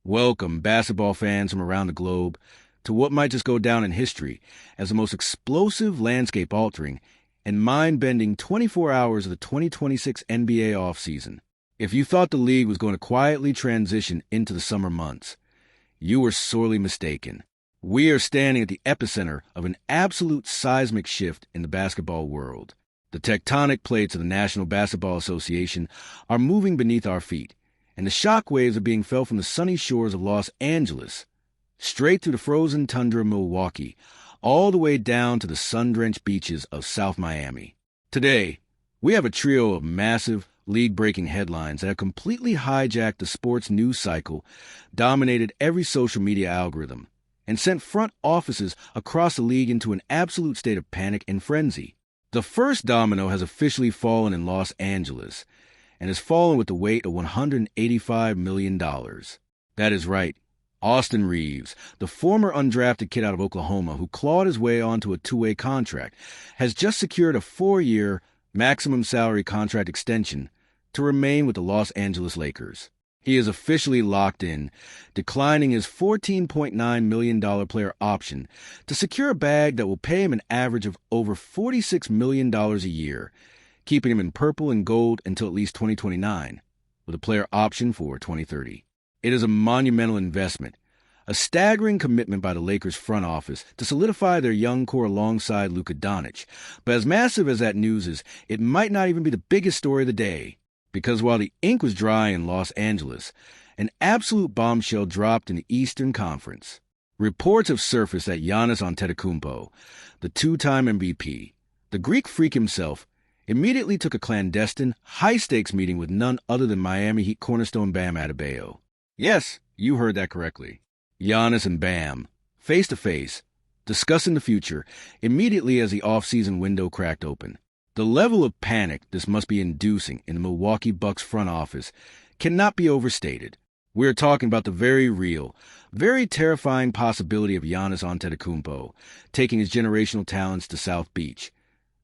Welcome, basketball fans from around the globe, to what might just go down in history as the most explosive, landscape-altering, and mind-bending 24 hours of the 2026 NBA offseason. If you thought the league was going to quietly transition into the summer months, you were sorely mistaken. We are standing at the epicenter of an absolute seismic shift in the basketball world. The tectonic plates of the National Basketball Association are moving beneath our feet, and the shockwaves are being felt from the sunny shores of Los Angeles, straight through the frozen tundra of Milwaukee, all the way down to the sun-drenched beaches of South Miami. Today, we have a trio of massive, league-breaking headlines that have completely hijacked the sports news cycle, dominated every social media algorithm, and sent front offices across the league into an absolute state of panic and frenzy. The first domino has officially fallen in Los Angeles, and has fallen with the weight of $185 million. That is right. Austin Reaves, the former undrafted kid out of Oklahoma who clawed his way onto a two-way contract, has just secured a 4-year maximum salary contract extension to remain with the Los Angeles Lakers. He is officially locked in, declining his $14.9 million player option to secure a bag that will pay him an average of over $46 million a year, keeping him in purple and gold until at least 2029, with a player option for 2030. It is a monumental investment, a staggering commitment by the Lakers front office to solidify their young core alongside Luka Doncic. But as massive as that news is, it might not even be the biggest story of the day, because while the ink was dry in Los Angeles, an absolute bombshell dropped in the Eastern Conference. Reports have surfaced that Giannis Antetokounmpo, the two-time MVP, the Greek freak himself, immediately took a clandestine, high-stakes meeting with none other than Miami Heat cornerstone Bam Adebayo. Yes, you heard that correctly. Giannis and Bam, face-to-face, discussing the future immediately as the off-season window cracked open. The level of panic this must be inducing in the Milwaukee Bucks front office cannot be overstated. We're talking about the very real, very terrifying possibility of Giannis Antetokounmpo taking his generational talents to South Beach,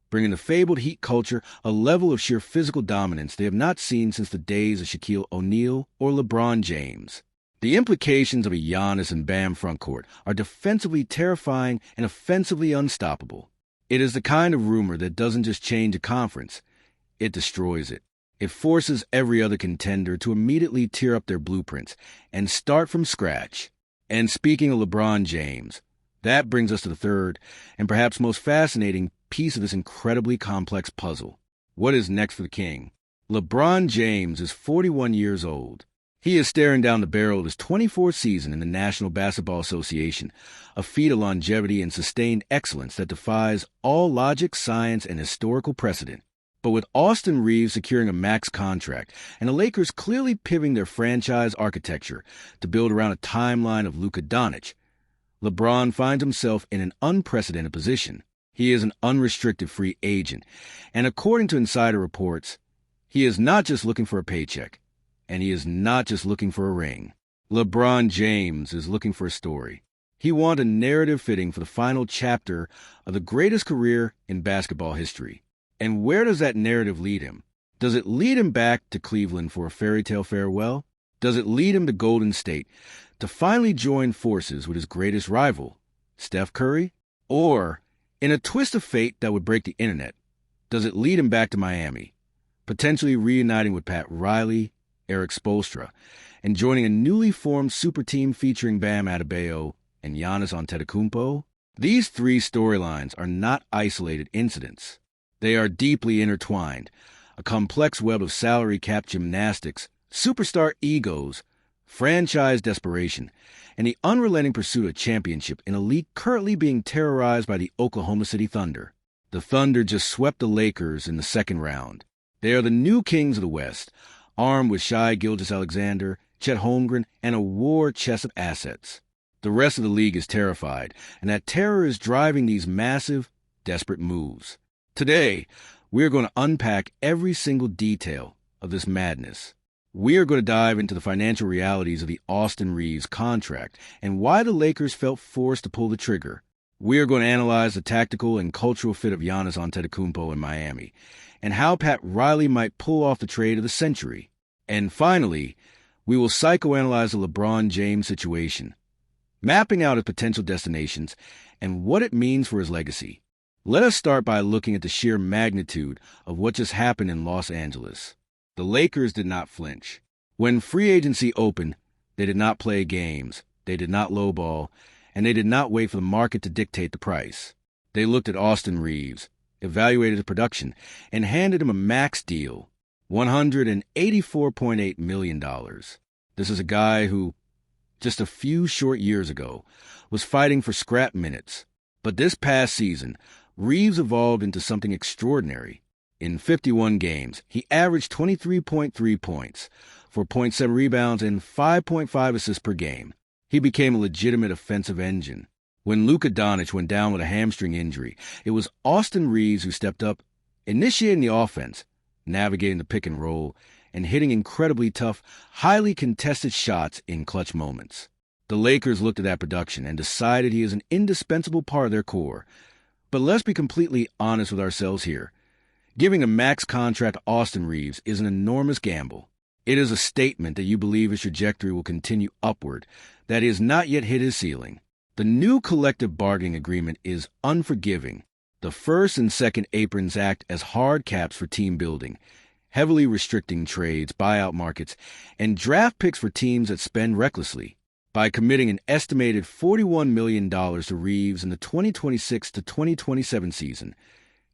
bringing the fabled Heat culture a level of sheer physical dominance they have not seen since the days of Shaquille O'Neal or LeBron James. The implications of a Giannis and Bam frontcourt are defensively terrifying and offensively unstoppable. It is the kind of rumor that doesn't just change a conference, it destroys it. It forces every other contender to immediately tear up their blueprints and start from scratch. And speaking of LeBron James, that brings us to the third and perhaps most fascinating piece of this incredibly complex puzzle. What is next for the king? LeBron James is 41 years old. He is staring down the barrel of his 24th season in the National Basketball Association, a feat of longevity and sustained excellence that defies all logic, science, and historical precedent. But with Austin Reaves securing a max contract and the Lakers clearly pivoting their franchise architecture to build around a timeline of Luka Doncic, LeBron finds himself in an unprecedented position. He is an unrestricted free agent, and according to insider reports, he is not just looking for a paycheck, and he is not just looking for a ring. LeBron James is looking for a story. He wants a narrative fitting for the final chapter of the greatest career in basketball history. And where does that narrative lead him? Does it lead him back to Cleveland for a fairy tale farewell? Does it lead him to Golden State to finally join forces with his greatest rival, Steph Curry? Or, in a twist of fate that would break the internet, does it lead him back to Miami, potentially reuniting with Pat Riley, Eric Spoelstra, and joining a newly formed super team featuring Bam Adebayo and Giannis Antetokounmpo? These three storylines are not isolated incidents. They are deeply intertwined, a complex web of salary cap gymnastics, superstar egos, franchise desperation, and the unrelenting pursuit of championship in a league currently being terrorized by the Oklahoma City Thunder. The Thunder just swept the Lakers in the second round. They are the new kings of the West, armed with Shai Gilgeous-Alexander, Chet Holmgren, and a war chest of assets. The rest of the league is terrified, and that terror is driving these massive, desperate moves. Today, we are going to unpack every single detail of this madness. We are going to dive into the financial realities of the Austin Reaves contract and why the Lakers felt forced to pull the trigger. We are going to analyze the tactical and cultural fit of Giannis Antetokounmpo in Miami and how Pat Riley might pull off the trade of the century. And finally, We will psychoanalyze the LeBron James situation, mapping out his potential destinations and what it means for his legacy. Let us start by looking at the sheer magnitude of what just happened in Los Angeles. The Lakers did not flinch. When free agency opened, they did not play games, they did not lowball, and they did not wait for the market to dictate the price. They looked at Austin Reaves, evaluated his production, and handed him a max deal, $184.8 million. This is a guy who, just a few short years ago, was fighting for scrap minutes. But this past season, Reaves evolved into something extraordinary. In 51 games, he averaged 23.3 points, 4.7 rebounds, and 5.5 assists per game. He became a legitimate offensive engine. When Luka Doncic went down with a hamstring injury, it was Austin Reaves who stepped up, initiating the offense, navigating the pick and roll, and hitting incredibly tough, highly contested shots in clutch moments. The Lakers looked at that production and decided he is an indispensable part of their core. But let's be completely honest with ourselves here. Giving a max contract to Austin Reaves is an enormous gamble. It is a statement that you believe his trajectory will continue upward, that he has not yet hit his ceiling. The new collective bargaining agreement is unforgiving. The first and second aprons act as hard caps for team building, heavily restricting trades, buyout markets, and draft picks for teams that spend recklessly. By committing an estimated $41 million to Reaves in the 2026 to 2027 season,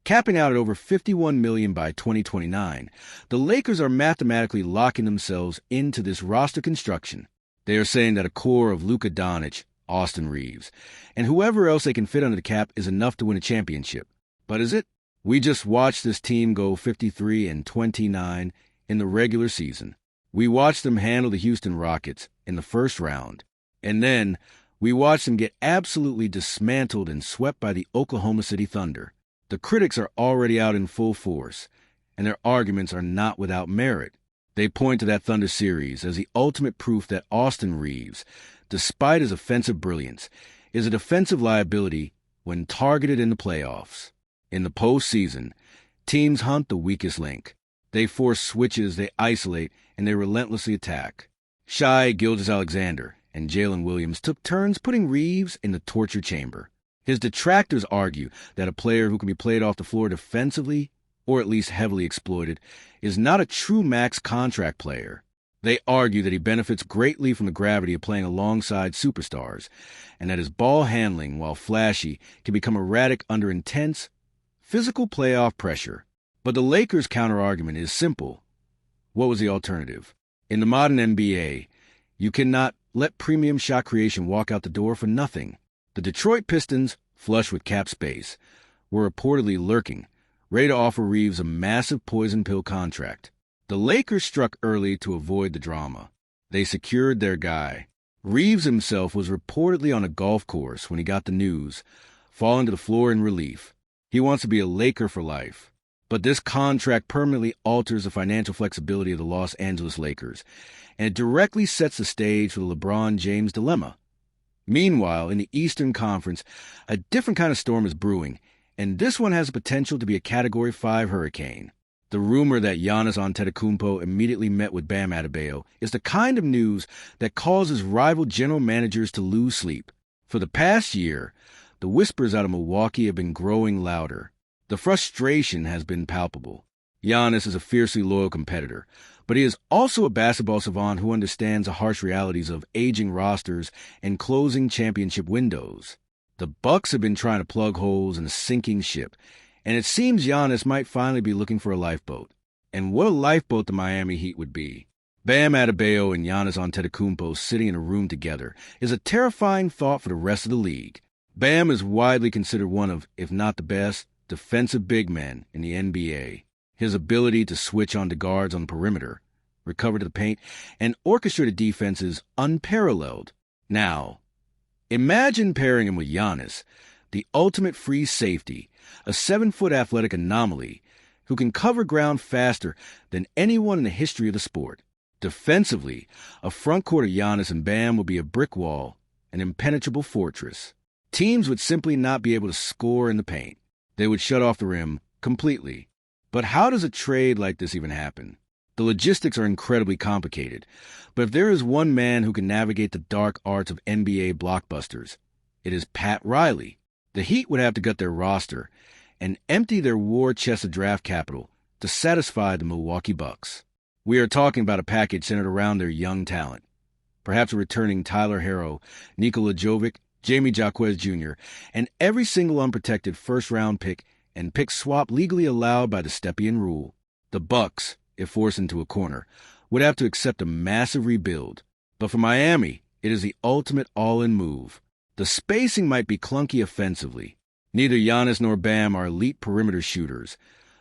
capping out at over $51 million by 2029, the Lakers are mathematically locking themselves into this roster construction. They are saying that a core of Luka Doncic, Austin Reaves, and whoever else they can fit under the cap is enough to win a championship. But is it? We just watched this team go 53-29 in the regular season. We watched them handle the Houston Rockets in the first round. And then we watched them get absolutely dismantled and swept by the Oklahoma City Thunder. The critics are already out in full force, and their arguments are not without merit. They point to that Thunder series as the ultimate proof that Austin Reaves, despite his offensive brilliance, is a defensive liability when targeted in the playoffs. In the postseason, teams hunt the weakest link. They force switches, they isolate, and they relentlessly attack. Shai Gilgeous-Alexander and Jalen Williams took turns putting Reaves in the torture chamber. His detractors argue that a player who can be played off the floor defensively, or at least heavily exploited, is not a true max contract player. They argue that he benefits greatly from the gravity of playing alongside superstars, and that his ball handling, while flashy, can become erratic under intense, physical playoff pressure. But the Lakers' counter-argument is simple. What was the alternative? In the modern NBA, you cannot let premium shot creation walk out the door for nothing. The Detroit Pistons, flush with cap space, were reportedly lurking, ready to offer Reaves a massive poison pill contract. The Lakers struck early to avoid the drama. They secured their guy. Reaves himself was reportedly on a golf course when he got the news, falling to the floor in relief. He wants to be a Laker for life. But this contract permanently alters the financial flexibility of the Los Angeles Lakers, and it directly sets the stage for the LeBron James dilemma. Meanwhile, in the Eastern Conference, a different kind of storm is brewing, and this one has the potential to be a Category 5 hurricane. The rumor that Giannis Antetokounmpo immediately met with Bam Adebayo is the kind of news that causes rival general managers to lose sleep. For the past year, the whispers out of Milwaukee have been growing louder. The frustration has been palpable. Giannis is a fiercely loyal competitor, but he is also a basketball savant who understands the harsh realities of aging rosters and closing championship windows. The Bucks have been trying to plug holes in a sinking ship, and it seems Giannis might finally be looking for a lifeboat. And what a lifeboat the Miami Heat would be. Bam Adebayo and Giannis Antetokounmpo sitting in a room together is a terrifying thought for the rest of the league. Bam is widely considered one of, if not the best, defensive big men in the NBA. His ability to switch onto guards on the perimeter, recover to the paint, and orchestrate a defense is unparalleled. Now, imagine pairing him with Giannis, the ultimate free safety, a 7-foot athletic anomaly who can cover ground faster than anyone in the history of the sport. Defensively, a front court of Giannis and Bam will be a brick wall, an impenetrable fortress. Teams would simply not be able to score in the paint. They would shut off the rim completely. But how does a trade like this even happen? The logistics are incredibly complicated, but if there is one man who can navigate the dark arts of NBA blockbusters, it is Pat Riley. The Heat would have to gut their roster and empty their war chest of draft capital to satisfy the Milwaukee Bucks. We are talking about a package centered around their young talent. Perhaps a returning Tyler Herro, Nikola Jovic, Jamie Jaquez Jr., and every single unprotected first-round pick and pick swap legally allowed by the Stepien rule. The Bucks, if forced into a corner, would have to accept a massive rebuild. But for Miami, it is the ultimate all-in move. The spacing might be clunky offensively. Neither Giannis nor Bam are elite perimeter shooters,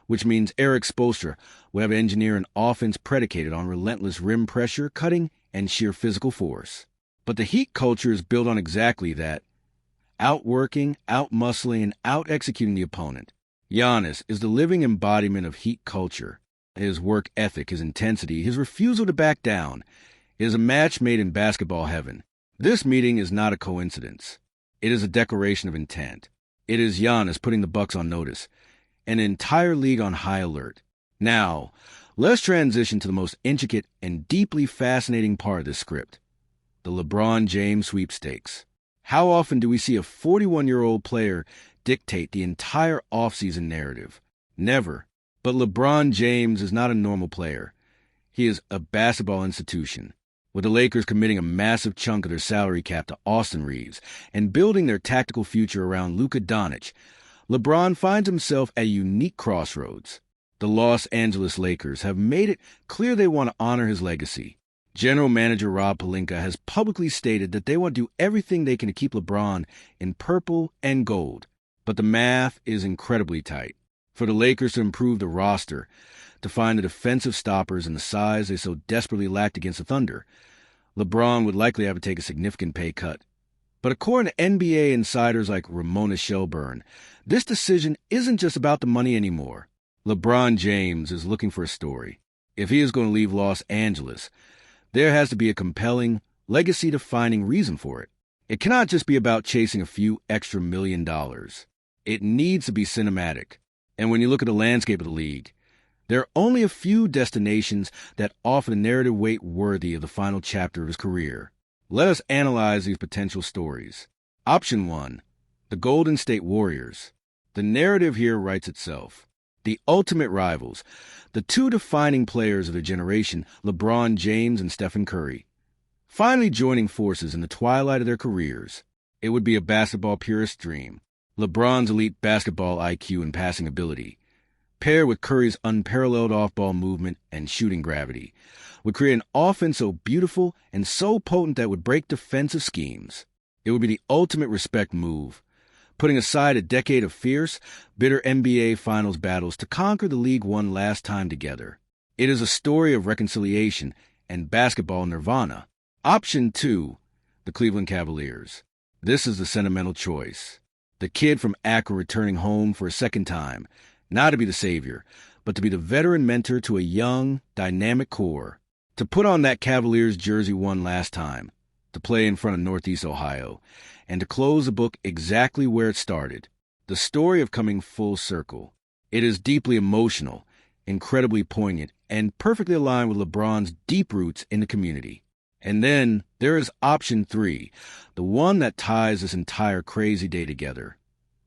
which means Eric Spoelstra will have to engineer an offense predicated on relentless rim pressure, cutting, and sheer physical force. But the Heat culture is built on exactly that: outworking, outmuscling, and out-executing the opponent. Giannis is the living embodiment of Heat culture. His work ethic, his intensity, his refusal to back down. It is a match made in basketball heaven. This meeting is not a coincidence. It is a declaration of intent. It is Giannis putting the Bucks on notice, an entire league on high alert. Now, let's transition to the most intricate and deeply fascinating part of this script: the LeBron James sweepstakes. How often do we see a 41-year-old player dictate the entire offseason narrative? Never. But LeBron James is not a normal player. He is a basketball institution. With the Lakers committing a massive chunk of their salary cap to Austin Reaves and building their tactical future around Luka Doncic, LeBron finds himself at a unique crossroads. The Los Angeles Lakers have made it clear they want to honor his legacy. General Manager Rob Pelinka has publicly stated that they want to do everything they can to keep LeBron in purple and gold. But the math is incredibly tight. For the Lakers to improve the roster, to find the defensive stoppers and the size they so desperately lacked against the Thunder, LeBron would likely have to take a significant pay cut. But according to NBA insiders like Ramona Shelburne, this decision isn't just about the money anymore. LeBron James is looking for a story. If he is going to leave Los Angeles, there has to be a compelling, legacy-defining reason for it. It cannot just be about chasing a few extra $1 million. It needs to be cinematic. And when you look at the landscape of the league, there are only a few destinations that offer the narrative weight worthy of the final chapter of his career. Let us analyze these potential stories. Option 1, the Golden State Warriors. The narrative here writes itself. The ultimate rivals, the two defining players of their generation, LeBron James and Stephen Curry, finally joining forces in the twilight of their careers. It would be a basketball purist's dream. LeBron's elite basketball IQ and passing ability, paired with Curry's unparalleled off-ball movement and shooting gravity, would create an offense so beautiful and so potent that would break defensive schemes. It would be the ultimate respect move, putting aside a decade of fierce, bitter NBA Finals battles to conquer the league one last time together. It is a story of reconciliation and basketball nirvana. Option 2, the Cleveland Cavaliers. This is the sentimental choice. The kid from Akron returning home for a second time, not to be the savior, but to be the veteran mentor to a young, dynamic core. To put on that Cavaliers jersey one last time, to play in front of Northeast Ohio, and to close the book exactly where it started. The story of coming full circle. It is deeply emotional, incredibly poignant, and perfectly aligned with LeBron's deep roots in the community. And then there is option 3, the one that ties this entire crazy day together: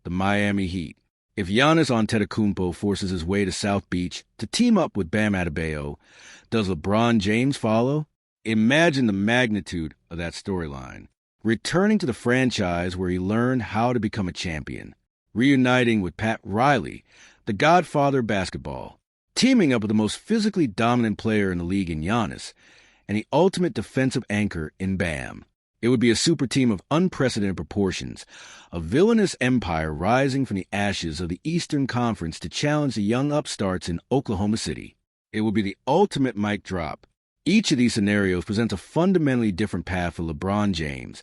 the Miami Heat. If Giannis Antetokounmpo forces his way to South Beach to team up with Bam Adebayo, does LeBron James follow? Imagine the magnitude of that storyline. Returning to the franchise where he learned how to become a champion. Reuniting with Pat Riley, the godfather of basketball. Teaming up with the most physically dominant player in the league in Giannis, and the ultimate defensive anchor in Bam. It would be a super team of unprecedented proportions, a villainous empire rising from the ashes of the Eastern Conference to challenge the young upstarts in Oklahoma City. It would be the ultimate mic drop. Each of these scenarios presents a fundamentally different path for LeBron James,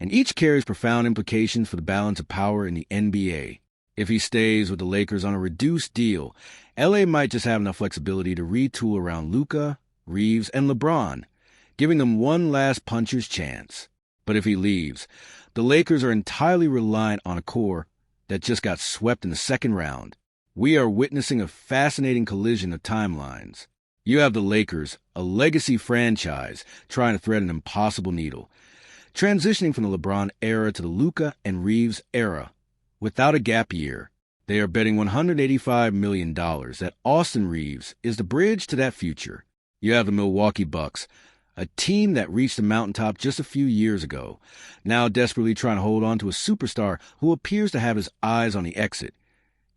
and each carries profound implications for the balance of power in the NBA. If he stays with the Lakers on a reduced deal, LA might just have enough flexibility to retool around Luka, Reaves, and LeBron, giving them one last puncher's chance. But if he leaves, the Lakers are entirely reliant on a core that just got swept in the second round. We are witnessing a fascinating collision of timelines. You have the Lakers, a legacy franchise, trying to thread an impossible needle, transitioning from the LeBron era to the Luka and Reaves era. Without a gap year, they are betting $185 million that Austin Reaves is the bridge to that future. You have the Milwaukee Bucks, a team that reached the mountaintop just a few years ago, now desperately trying to hold on to a superstar who appears to have his eyes on the exit,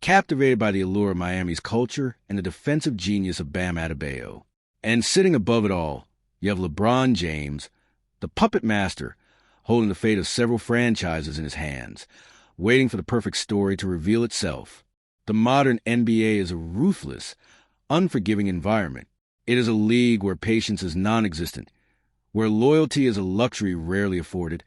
captivated by the allure of Miami's culture and the defensive genius of Bam Adebayo. And sitting above it all, you have LeBron James, the puppet master, holding the fate of several franchises in his hands, waiting for the perfect story to reveal itself. The modern NBA is a ruthless, unforgiving environment. It is a league where patience is non-existent, where loyalty is a luxury rarely afforded,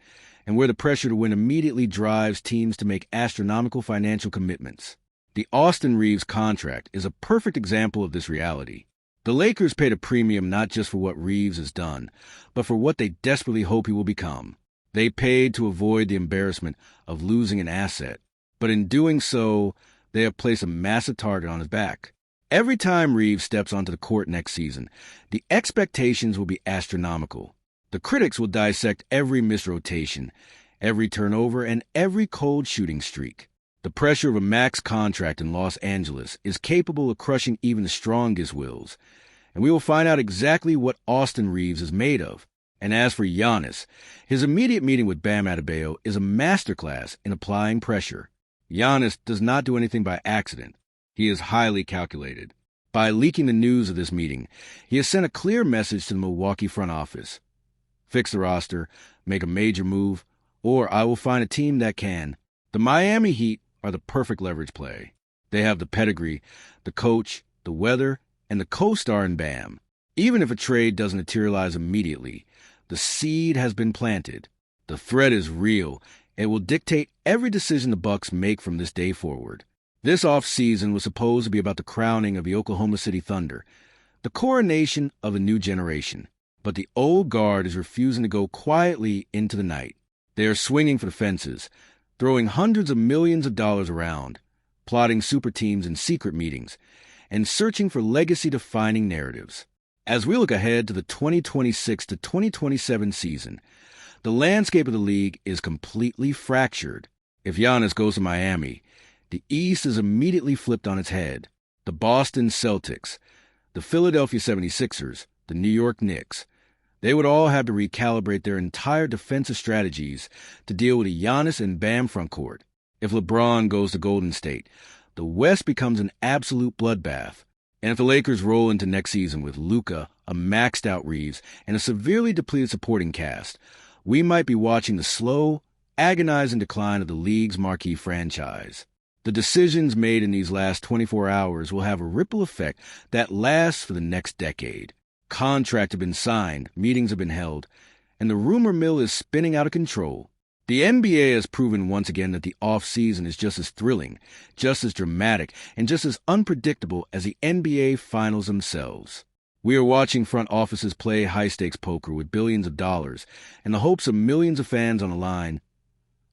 and where the pressure to win immediately drives teams to make astronomical financial commitments. The Austin Reaves contract is a perfect example of this reality. The Lakers paid a premium not just for what Reaves has done, but for what they desperately hope he will become. They paid to avoid the embarrassment of losing an asset, but in doing so, they have placed a massive target on his back. Every time Reaves steps onto the court next season, the expectations will be astronomical. The critics will dissect every misrotation, every turnover, and every cold shooting streak. The pressure of a max contract in Los Angeles is capable of crushing even the strongest wills, and we will find out exactly what Austin Reaves is made of. And as for Giannis, his immediate meeting with Bam Adebayo is a masterclass in applying pressure. Giannis does not do anything by accident. He is highly calculated. By leaking the news of this meeting, he has sent a clear message to the Milwaukee front office. Fix the roster, make a major move, or I will find a team that can. The Miami Heat are the perfect leverage play. They have the pedigree, the coach, the weather, and the co-star in Bam. Even if a trade doesn't materialize immediately, the seed has been planted. The threat is real. It will dictate every decision the Bucks make from this day forward. This offseason was supposed to be about the crowning of the Oklahoma City Thunder, the coronation of a new generation. But the old guard is refusing to go quietly into the night. They are swinging for the fences, throwing hundreds of millions of dollars around, plotting super teams in secret meetings, and searching for legacy-defining narratives. As we look ahead to the 2026 to 2027 season, the landscape of the league is completely fractured. If Giannis goes to Miami, the East is immediately flipped on its head. The Boston Celtics, the Philadelphia 76ers, the New York Knicks, they would all have to recalibrate their entire defensive strategies to deal with a Giannis and Bam frontcourt. If LeBron goes to Golden State, the West becomes an absolute bloodbath. And if the Lakers roll into next season with Luka, a maxed-out Reaves, and a severely depleted supporting cast, we might be watching the slow, agonizing decline of the league's marquee franchise. The decisions made in these last 24 hours will have a ripple effect that lasts for the next decade. Contracts have been signed, meetings have been held, and the rumor mill is spinning out of control. The NBA has proven once again that the off-season is just as thrilling, just as dramatic, and just as unpredictable as the NBA Finals themselves. We are watching front offices play high-stakes poker with billions of dollars and the hopes of millions of fans on the line.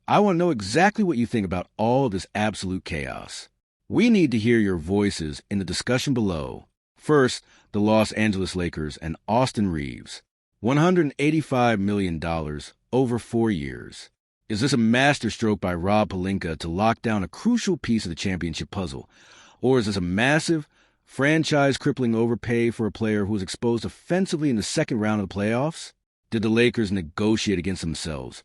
I want to know exactly what you think about all of this absolute chaos. We need to hear your voices in the discussion below. First, the Los Angeles Lakers and Austin Reaves. $185 million over 4 years. Is this a masterstroke by Rob Pelinka to lock down a crucial piece of the championship puzzle? Or is this a massive, franchise-crippling overpay for a player who was exposed offensively in the second round of the playoffs? Did the Lakers negotiate against themselves?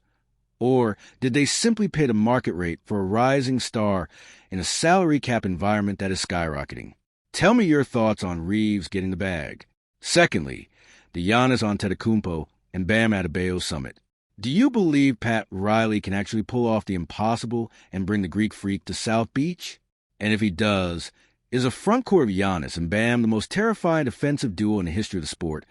Or did they simply pay the market rate for a rising star in a salary cap environment that is skyrocketing? Tell me your thoughts on Reaves getting the bag. Secondly, the Giannis Antetokounmpo and Bam Adebayo summit. Do you believe Pat Riley can actually pull off the impossible and bring the Greek freak to South Beach? And if he does, is a front court of Giannis and Bam the most terrifying defensive duo in the history of the sport?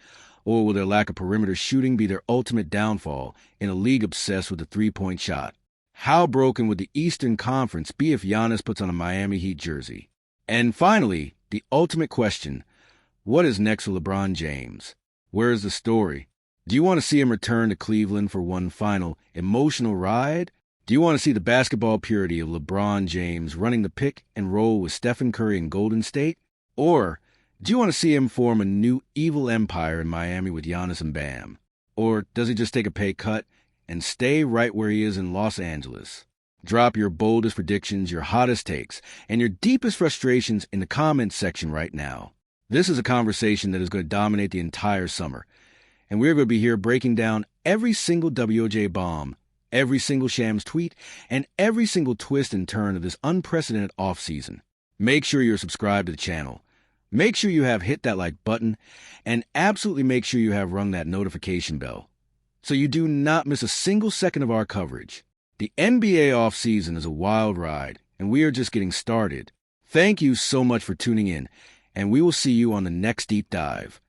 Or will their lack of perimeter shooting be their ultimate downfall in a league obsessed with the three-point shot? How broken would the Eastern Conference be if Giannis puts on a Miami Heat jersey? And finally, the ultimate question, what is next for LeBron James? Where is the story? Do you want to see him return to Cleveland for one final emotional ride? Do you want to see the basketball purity of LeBron James running the pick and roll with Stephen Curry in Golden State? Or Do you want to see him form a new evil empire in Miami with Giannis and Bam? Or does he just take a pay cut and stay right where he is in Los Angeles? Drop your boldest predictions, your hottest takes, and your deepest frustrations in the comments section right now. This is a conversation that is going to dominate the entire summer, and we're going to be here breaking down every single WOJ bomb, every single Shams tweet, and every single twist and turn of this unprecedented offseason. Make sure you're subscribed to the channel. Make sure you have hit that like button, and absolutely make sure you have rung that notification bell, so you do not miss a single second of our coverage. The NBA offseason is a wild ride, and we are just getting started. Thank you so much for tuning in, and we will see you on the next deep dive.